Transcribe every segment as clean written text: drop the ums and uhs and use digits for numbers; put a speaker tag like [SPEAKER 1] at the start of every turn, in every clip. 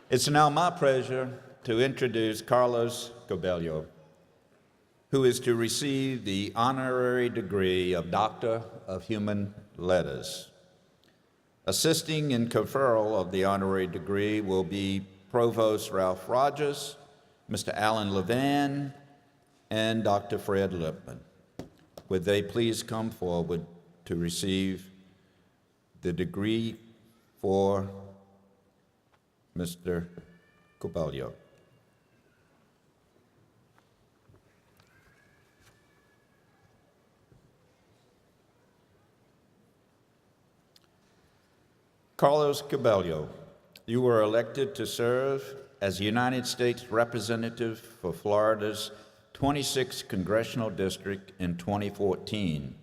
[SPEAKER 1] It's now my pleasure to introduce Carlos Curbelo, who is to receive the honorary degree of Doctor of Human Letters. Assisting in conferral of the honorary degree will be Provost Ralph Rogers, Mr. Alan Levan, and Dr. Fred Lipman. Would they please come forward to receive the degree for Mr. Curbelo. Carlos Curbelo, you were elected to serve as United States Representative for Florida's 26th Congressional District in 2014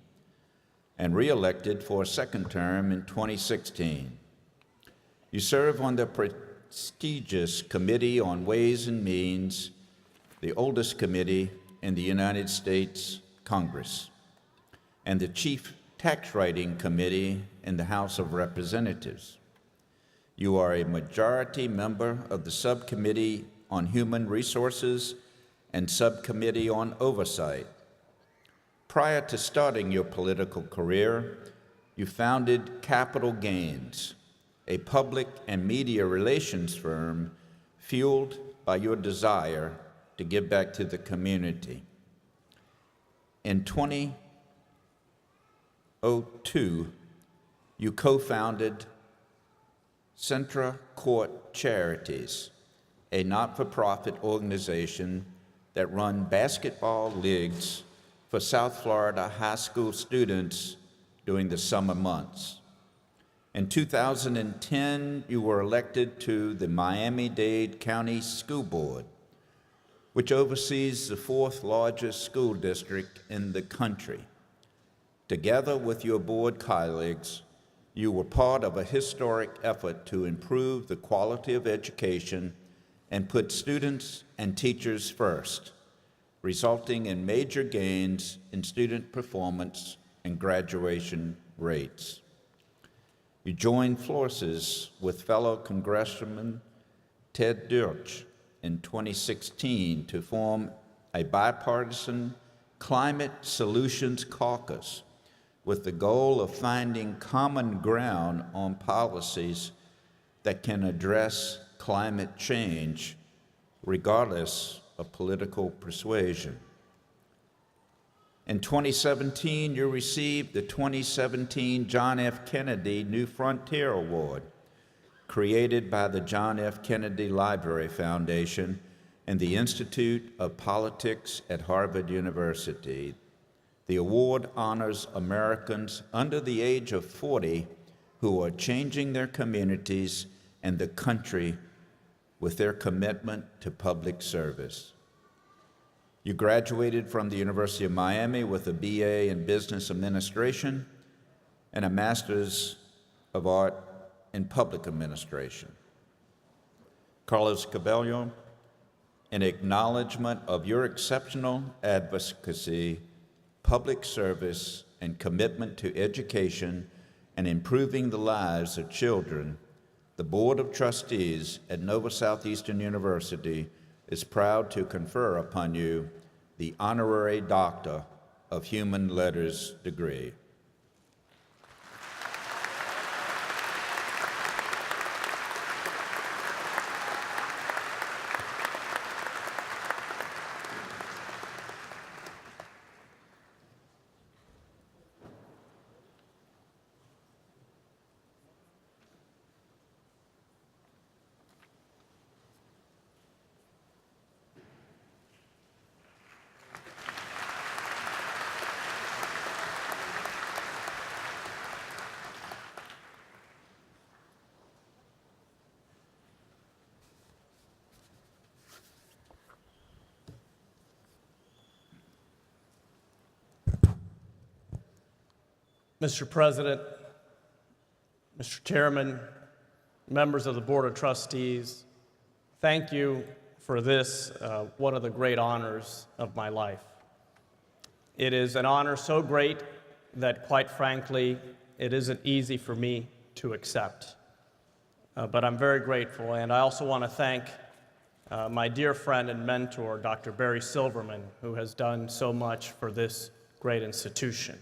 [SPEAKER 1] and re-elected for a second term in 2016. You serve on the prestigious Committee on Ways and Means, the oldest committee in the United States Congress, and the Chief Tax Writing Committee in the House of Representatives. You are a majority member of the Subcommittee on Human Resources and Subcommittee on Oversight. Prior to starting your political career, you founded Capital Gains, a public and media relations firm fueled by your desire to give back to the community. In 2002, you co-founded Centra Court Charities, a not-for-profit organization that run basketball leagues for South Florida high school students during the summer months. In 2010, you were elected to the Miami-Dade County School Board, which oversees the fourth largest school district in the country. Together with your board colleagues, you were part of a historic effort to improve the quality of education and put students and teachers first, resulting in major gains in student performance and graduation rates. You joined forces with fellow Congressman Ted Deutsch in 2016 to form a bipartisan Climate Solutions Caucus with the goal of finding common ground on policies that can address climate change regardless of political persuasion. In 2017, you received the 2017 John F. Kennedy New Frontier Award, created by the John F. Kennedy Library Foundation and the Institute of Politics at Harvard University. The award honors Americans under the age of 40 who are changing their communities and the country with their commitment to public service. You graduated from the University of Miami with a BA in Business Administration and a Master's of Art in Public Administration. Carlos Curbelo, in acknowledgement of your exceptional advocacy, public service, and commitment to education and improving the lives of children, the Board of Trustees at Nova Southeastern University is proud to confer upon you the Honorary Doctor of Human Letters degree.
[SPEAKER 2] Mr. President, Mr. Chairman, members of the Board of Trustees, thank you for this, one of the great honors of my life. It is an honor so great that, quite frankly, it isn't easy for me to accept. but I'm very grateful. And I also want to thank my dear friend and mentor, Dr. Barry Silverman, who has done so much for this great institution.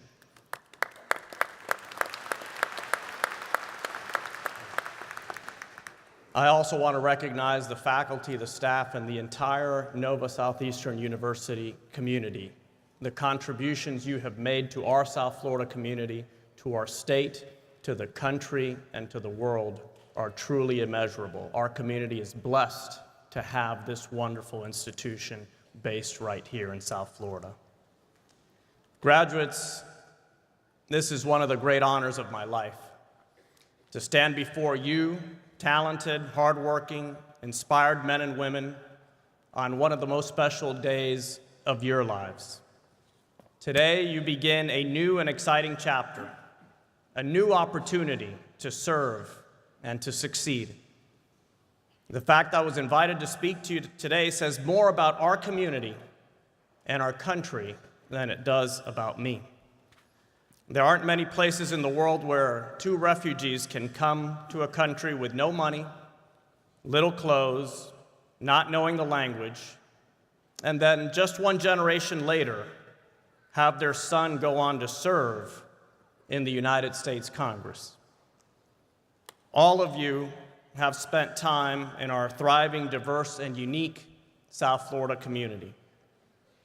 [SPEAKER 2] I also want to recognize the faculty, the staff, and the entire Nova Southeastern University community. The contributions you have made to our South Florida community, to our state, to the country, and to the world are truly immeasurable. Our community is blessed to have this wonderful institution based right here in South Florida. Graduates, this is one of the great honors of my life, to stand before you, talented, hardworking, inspired men and women on one of the most special days of your lives. Today, you begin a new and exciting chapter, a new opportunity to serve and to succeed. The fact I was invited to speak to you today says more about our community and our country than it does about me. There aren't many places in the world where two refugees can come to a country with no money, little clothes, not knowing the language, and then just one generation later have their son go on to serve in the United States Congress. All of you have spent time in our thriving, diverse, and unique South Florida community,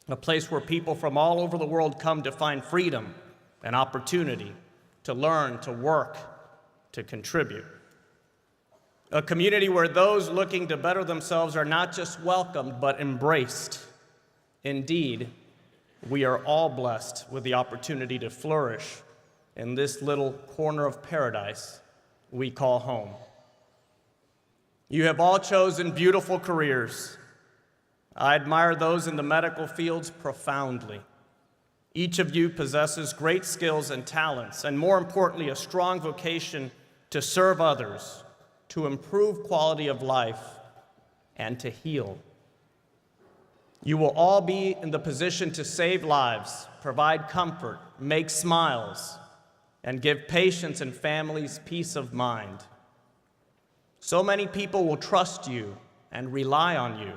[SPEAKER 2] a place where people from all over the world come to find freedom and opportunity to learn, to work, to contribute. A community where those looking to better themselves are not just welcomed, but embraced. Indeed, we are all blessed with the opportunity to flourish in this little corner of paradise we call home. You have all chosen beautiful careers. I admire those in the medical fields profoundly. Each of you possesses great skills and talents, and more importantly, a strong vocation to serve others, to improve quality of life, and to heal. You will all be in the position to save lives, provide comfort, make smiles, and give patients and families peace of mind. So many people will trust you and rely on you.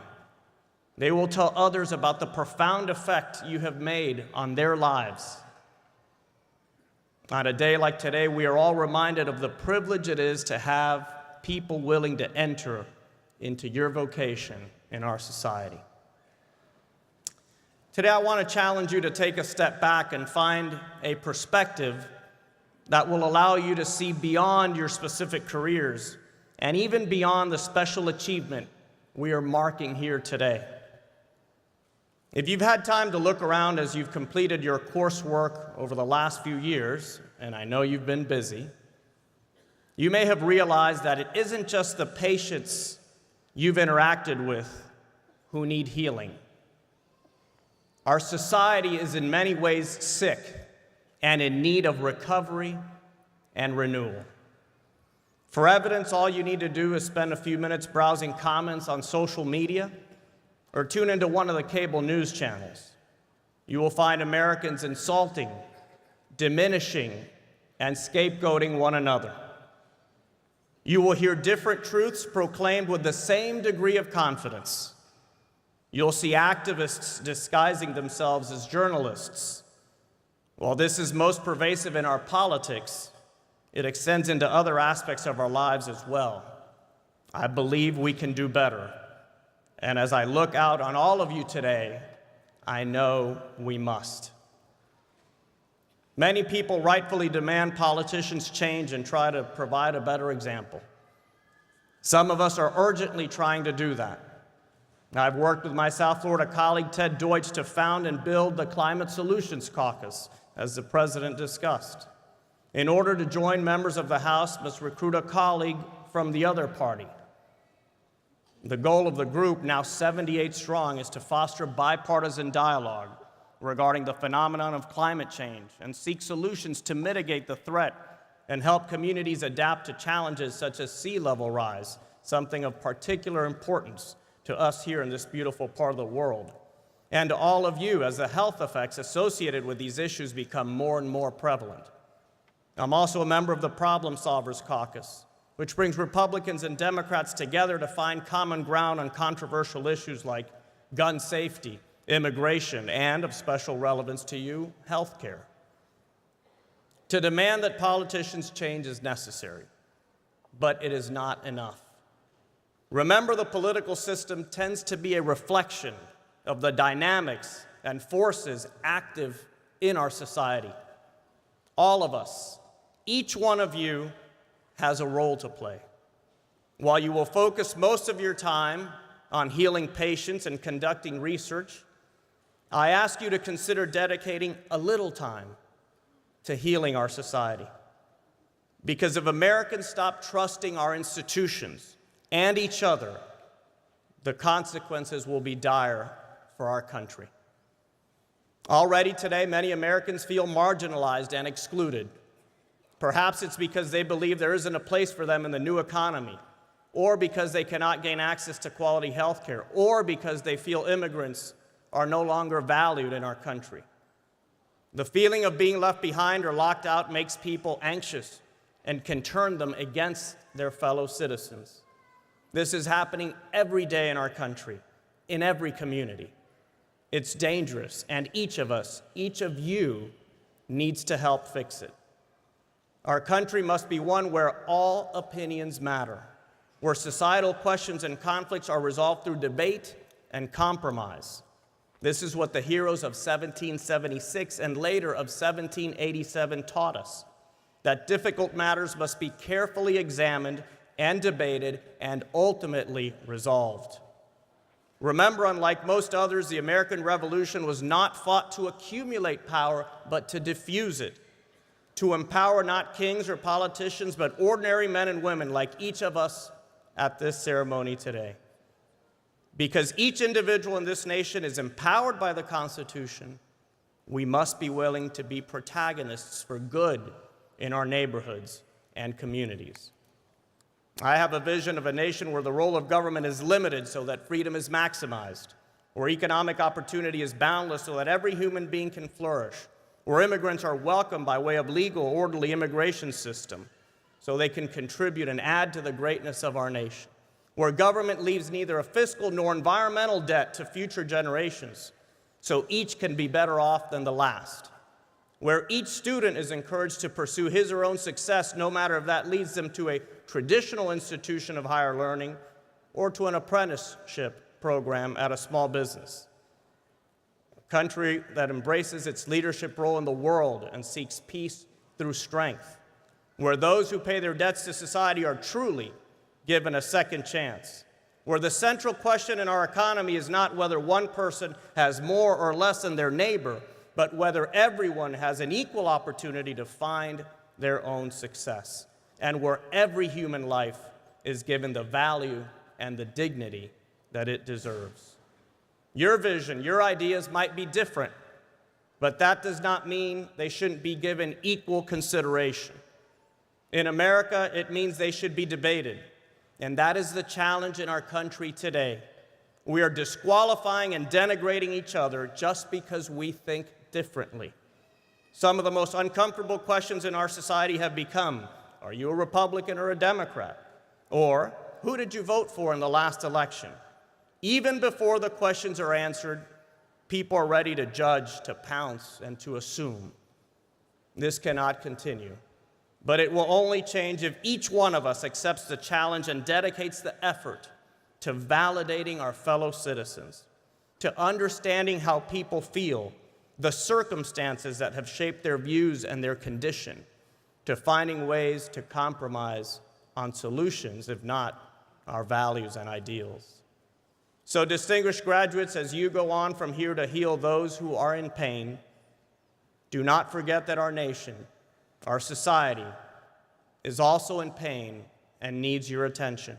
[SPEAKER 2] They will tell others about the profound effect you have made on their lives. On a day like today, we are all reminded of the privilege it is to have people willing to enter into your vocation in our society. Today, I want to challenge you to take a step back and find a perspective that will allow you to see beyond your specific careers and even beyond the special achievement we are marking here today. If you've had time to look around as you've completed your coursework over the last few years, and I know you've been busy, you may have realized that it isn't just the patients you've interacted with who need healing. Our society is in many ways sick and in need of recovery and renewal. For evidence, all you need to do is spend a few minutes browsing comments on social media or tune into one of the cable news channels. You will find Americans insulting, diminishing, and scapegoating one another. You will hear different truths proclaimed with the same degree of confidence. You'll see activists disguising themselves as journalists. While this is most pervasive in our politics, it extends into other aspects of our lives as well. I believe we can do better. And as I look out on all of you today, I know we must. Many people rightfully demand politicians change and try to provide a better example. Some of us are urgently trying to do that. I've worked with my South Florida colleague Ted Deutsch to found and build the Climate Solutions Caucus, as the president discussed. In order to join, members of the House must recruit a colleague from the other party. The goal of the group, now 78 strong, is to foster bipartisan dialogue regarding the phenomenon of climate change and seek solutions to mitigate the threat and help communities adapt to challenges such as sea level rise, something of particular importance to us here in this beautiful part of the world, and to all of you as the health effects associated with these issues become more and more prevalent. I'm also a member of the Problem Solvers Caucus, which brings Republicans and Democrats together to find common ground on controversial issues like gun safety, immigration, and, of special relevance to you, health care. To demand that politicians change is necessary, but it is not enough. Remember, the political system tends to be a reflection of the dynamics and forces active in our society. All of us, each one of you, has a role to play. While you will focus most of your time on healing patients and conducting research, I ask you to consider dedicating a little time to healing our society. Because if Americans stop trusting our institutions and each other, the consequences will be dire for our country. Already today, many Americans feel marginalized and excluded. Perhaps it's because they believe there isn't a place for them in the new economy, or because they cannot gain access to quality health care, or because they feel immigrants are no longer valued in our country. The feeling of being left behind or locked out makes people anxious and can turn them against their fellow citizens. This is happening every day in our country, in every community. It's dangerous, and each of us, each of you, needs to help fix it. Our country must be one where all opinions matter, where societal questions and conflicts are resolved through debate and compromise. This is what the heroes of 1776 and later of 1787 taught us, that difficult matters must be carefully examined and debated and ultimately resolved. Remember, unlike most others, the American Revolution was not fought to accumulate power, but to diffuse it, to empower not kings or politicians, but ordinary men and women like each of us at this ceremony today. Because each individual in this nation is empowered by the Constitution, we must be willing to be protagonists for good in our neighborhoods and communities. I have a vision of a nation where the role of government is limited so that freedom is maximized, where economic opportunity is boundless so that every human being can flourish, where immigrants are welcomed by way of legal, orderly immigration system so they can contribute and add to the greatness of our nation, where government leaves neither a fiscal nor environmental debt to future generations so each can be better off than the last, where each student is encouraged to pursue his or her own success, no matter if that leads them to a traditional institution of higher learning or to an apprenticeship program at a small business. A country that embraces its leadership role in the world and seeks peace through strength, where those who pay their debts to society are truly given a second chance, where the central question in our economy is not whether one person has more or less than their neighbor, but whether everyone has an equal opportunity to find their own success, and where every human life is given the value and the dignity that it deserves. Your vision, your ideas might be different, but that does not mean they shouldn't be given equal consideration. In America, it means they should be debated, and that is the challenge in our country today. We are disqualifying and denigrating each other just because we think differently. Some of the most uncomfortable questions in our society have become, are you a Republican or a Democrat? Or, who did you vote for in the last election? Even before the questions are answered, people are ready to judge, to pounce, and to assume. This cannot continue. But it will only change if each one of us accepts the challenge and dedicates the effort to validating our fellow citizens, to understanding how people feel, the circumstances that have shaped their views and their condition, to finding ways to compromise on solutions, if not our values and ideals. So, distinguished graduates, as you go on from here to heal those who are in pain, do not forget that our nation, our society, is also in pain and needs your attention.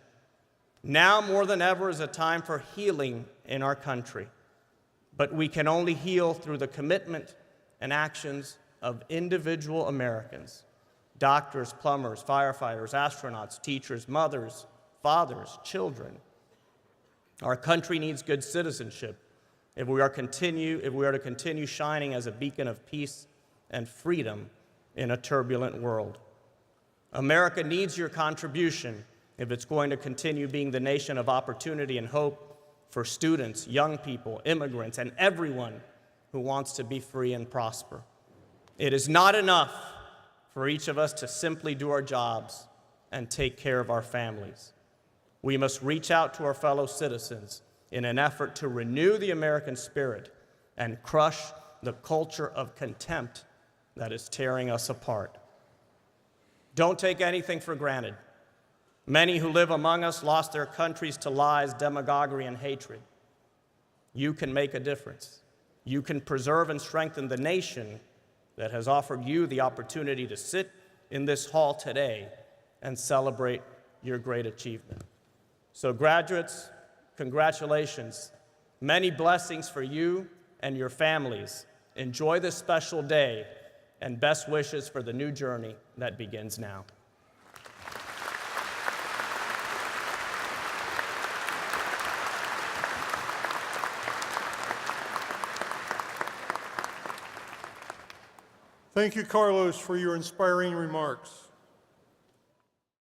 [SPEAKER 2] Now more than ever is a time for healing in our country. But we can only heal through the commitment and actions of individual Americans: doctors, plumbers, firefighters, astronauts, teachers, mothers, fathers, children. Our country needs good citizenship if we are to continue shining as a beacon of peace and freedom in a turbulent world. America needs your contribution if it's going to continue being the nation of opportunity and hope for students, young people, immigrants, and everyone who wants to be free and prosper. It is not enough for each of us to simply do our jobs and take care of our families. We must reach out to our fellow citizens in an effort to renew the American spirit and crush the culture of contempt that is tearing us apart. Don't take anything for granted. Many who live among us lost their countries to lies, demagoguery, and hatred. You can make a difference. You can preserve and strengthen the nation that has offered you the opportunity to sit in this hall today and celebrate your great achievement. So graduates, congratulations. Many blessings for you and your families. Enjoy this special day, and best wishes for the new journey that begins now.
[SPEAKER 3] Thank you, Carlos, for your inspiring remarks.